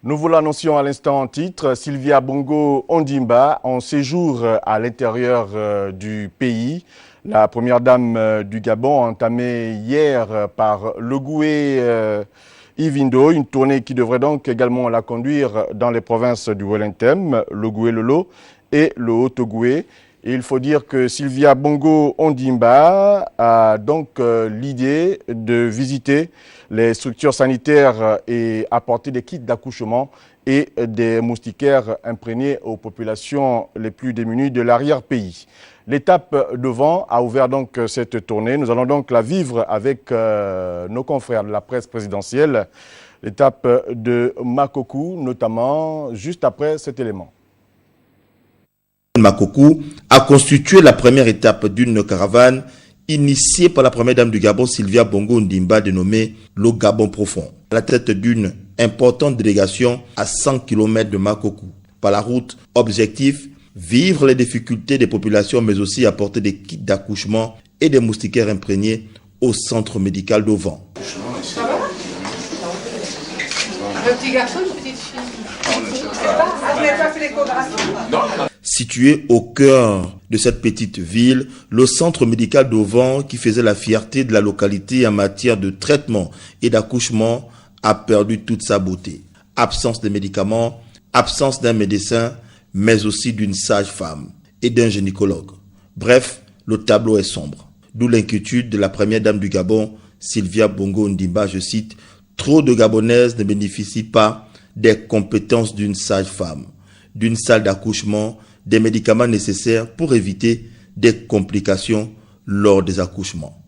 Nous vous l'annoncions à l'instant en titre, Sylvia Bongo Ondimba en séjour à l'intérieur du pays. La première dame du Gabon a entamé hier par Logoué Ivindo, une tournée qui devrait donc également la conduire dans les provinces du Wellington, Logoué Lolo et le Haut-Ogoué. Et il faut dire que Sylvia Bongo Ondimba a donc l'idée de visiter les structures sanitaires et apporter des kits d'accouchement et des moustiquaires imprégnés aux populations les plus démunies de l'arrière-pays. L'étape devant a ouvert donc cette tournée. Nous allons donc la vivre avec nos confrères de la presse présidentielle. L'étape de Makokou, notamment, juste après cet élément. Makokou a constitué la première étape d'une caravane initiée par la première dame du Gabon, Sylvia Bongo Ondimba, dénommée le Gabon profond, à la tête d'une importante délégation à 100 km de Makokou. Par la route, objectif, vivre les difficultés des populations, mais aussi apporter des kits d'accouchement et des moustiquaires imprégnés au centre médical d'Ovan. Un petit garçon, une petite fille. Vous n'avez pas fait l'échographie? Situé au cœur de cette petite ville, le centre médical d'Ovan, qui faisait la fierté de la localité en matière de traitement et d'accouchement, a perdu toute sa beauté. Absence de médicaments, absence d'un médecin, mais aussi d'une sage-femme et d'un gynécologue. Bref, le tableau est sombre. D'où l'inquiétude de la première dame du Gabon, Sylvia Bongo Ondimba, je cite, « Trop de Gabonaises ne bénéficient pas des compétences d'une sage-femme, d'une salle d'accouchement, des médicaments nécessaires pour éviter des complications lors des accouchements. »